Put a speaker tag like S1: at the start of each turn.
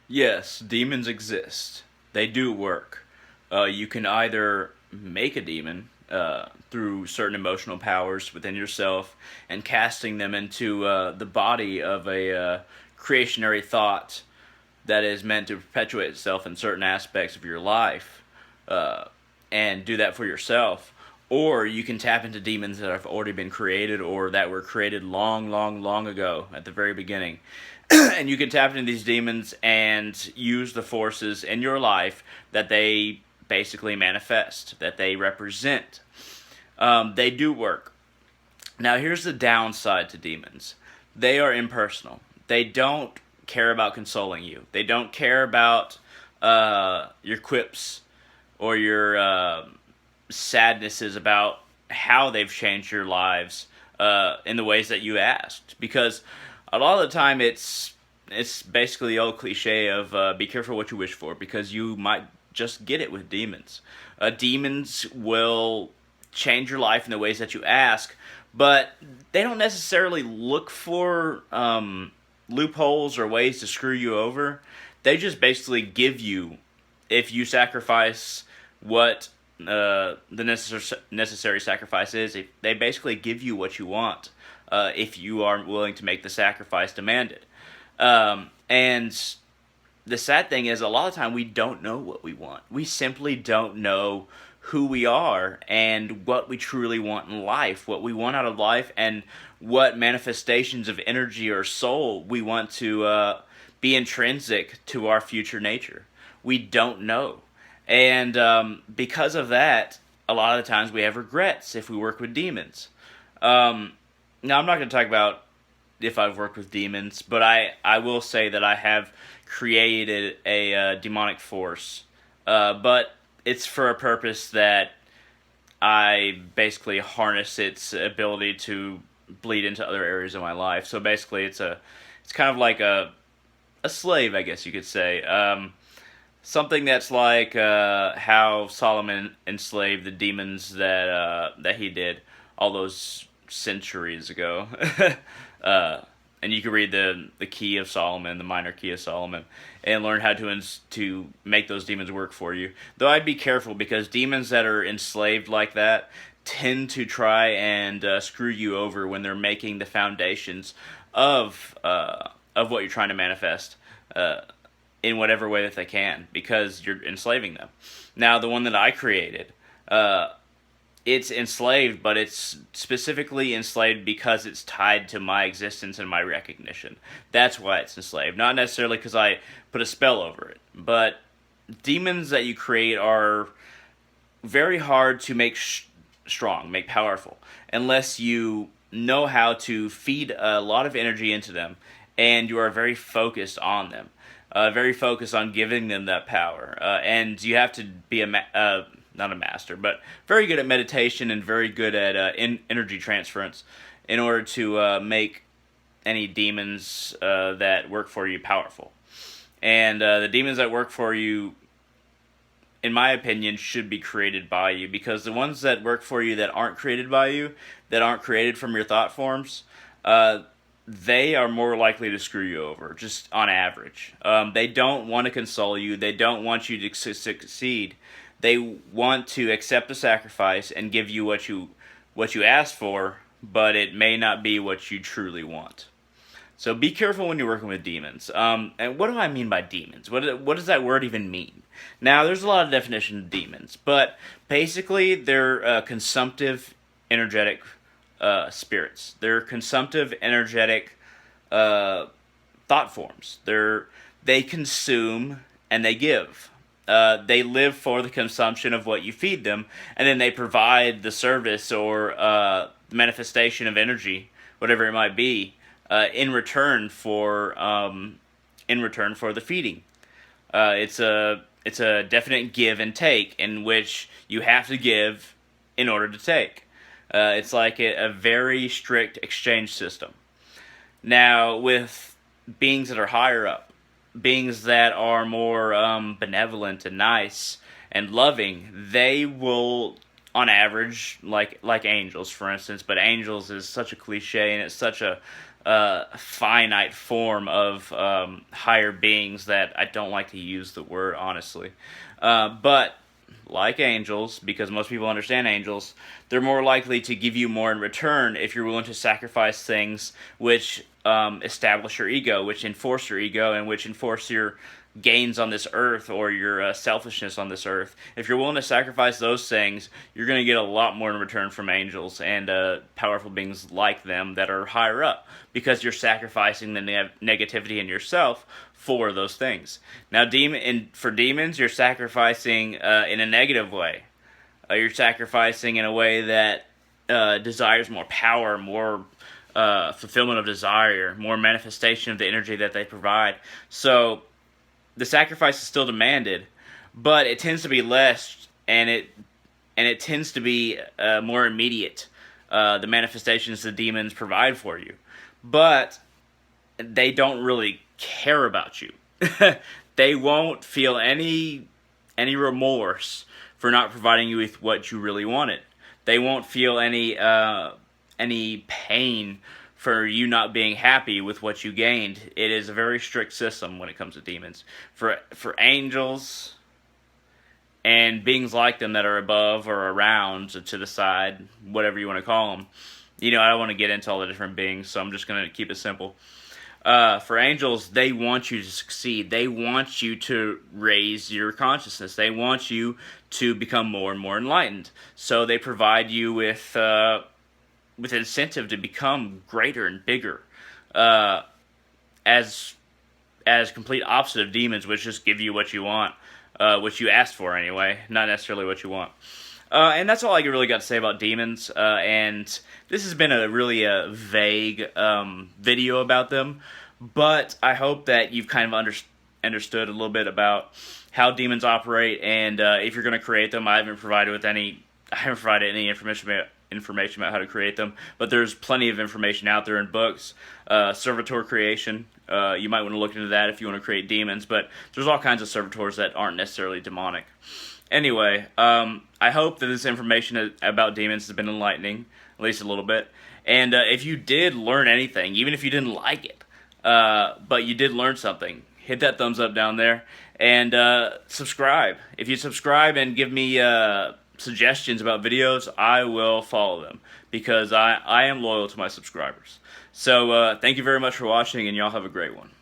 S1: Yes, demons exist. They do work. You can either make a demon through certain emotional powers within yourself and casting them into the body of a creationary thought that is meant to perpetuate itself in certain aspects of your life, uh, and do that for yourself. Or you can tap into demons that have already been created or that were created long, long, long ago at the very beginning. And you can tap into these demons and use the forces in your life that they basically manifest, that they represent. They do work. Now, here's the downside to demons: they are impersonal. They don't care about consoling you, they don't care about your quips or your sadnesses about how they've changed your lives in the ways that you asked. Because a lot of the time it's basically the old cliche of be careful what you wish for, because you might just get it with demons. Demons will change your life in the ways that you ask, but they don't necessarily look for loopholes or ways to screw you over. They just basically give you, if you sacrifice what the necessary sacrifice is, if they basically give you what you want, if you are willing to make the sacrifice demanded. And the sad thing is, a lot of the time we don't know what we want. We simply don't know who we are and what we truly want in life, what we want out of life, and what manifestations of energy or soul we want to be intrinsic to our future nature. We don't know. And because of that, a lot of the times we have regrets if we work with demons. Now, I'm not going to talk about if I've worked with demons, but I will say that I have created a demonic force. But it's for a purpose that I basically harness its ability to bleed into other areas of my life. So basically, it's kind of like a slave, I guess you could say. Something that's like how Solomon enslaved the demons that he did all those centuries ago. uh, and you can read the Key of Solomon, the Minor Key of Solomon, and learn how to make those demons work for you. Though I'd be careful, because demons that are enslaved like that tend to try and screw you over when they're making the foundations of what you're trying to manifest. In whatever way that they can, because you're enslaving them. Now, the one that I created, it's enslaved, but it's specifically enslaved because it's tied to my existence and my recognition. That's why it's enslaved, not necessarily because I put a spell over it. But demons that you create are very hard to make strong, make powerful, unless you know how to feed a lot of energy into them and you are very focused on them. Very focused on giving them that power. And you have to be not a master, but very good at meditation and very good at energy transference in order to make any demons that work for you powerful. And the demons that work for you, in my opinion, should be created by you, because the ones that work for you that aren't created by you, that aren't created from your thought forms, they are more likely to screw you over, just on average. They don't want to console you. They don't want you to succeed. They want to accept the sacrifice and give you what you asked for, but it may not be what you truly want. So be careful when you're working with demons. And what do I mean by demons? What does that word even mean? Now, there's a lot of definition of demons, but basically they're consumptive, energetic spirits. They're consumptive, energetic thought forms. They consume and they give. They live for the consumption of what you feed them, and then they provide the service or the manifestation of energy, whatever it might be, in return for the feeding. It's a definite give and take, in which you have to give in order to take. It's like a very strict exchange system. Now, with beings that are higher up, beings that are more benevolent and nice and loving, they will, on average, like angels, for instance. But angels is such a cliche, and it's such a finite form of higher beings that I don't like to use the word, honestly. But like angels, because most people understand angels, they're more likely to give you more in return if you're willing to sacrifice things which establish your ego, which enforce your ego, and which enforce your gains on this earth or your selfishness on this earth. If you're willing to sacrifice those things, you're going to get a lot more in return from angels and powerful beings like them that are higher up, because you're sacrificing the negativity in yourself for those things. Now, for demons, you're sacrificing in a negative way. You're sacrificing in a way that desires more power, more fulfillment of desire, more manifestation of the energy that they provide. So the sacrifice is still demanded, but it tends to be less, and it tends to be more immediate. The manifestations the demons provide for you, but they don't really care about you. They won't feel any remorse for not providing you with what you really wanted. They won't feel any pain for you not being happy with what you gained. It is a very strict system when it comes to demons. For angels and beings like them that are above or around, to the side, whatever you want to call them. I don't want to get into all the different beings, so I'm just going to keep it simple. For angels, they want you to succeed. They want you to raise your consciousness. They want you to become more and more enlightened. So they provide you with incentive to become greater and bigger, as complete opposite of demons, which just give you what you want, what you asked for anyway, not necessarily what you want. And that's all I really got to say about demons. And this has been a really vague video about them, but I hope that you've kind of understood a little bit about how demons operate. And if you're going to create them, I haven't provided any information about how to create them, but there's plenty of information out there in books. Servitor creation, you might want to look into that if you want to create demons, but there's all kinds of servitors that aren't necessarily demonic. Anyway, I hope that this information about demons has been enlightening, at least a little bit. And if you did learn anything, even if you didn't like it, but you did learn something, hit that thumbs up down there, and subscribe. If you subscribe and give me suggestions about videos, I will follow them, because I am loyal to my subscribers. So thank you very much for watching, and y'all have a great one.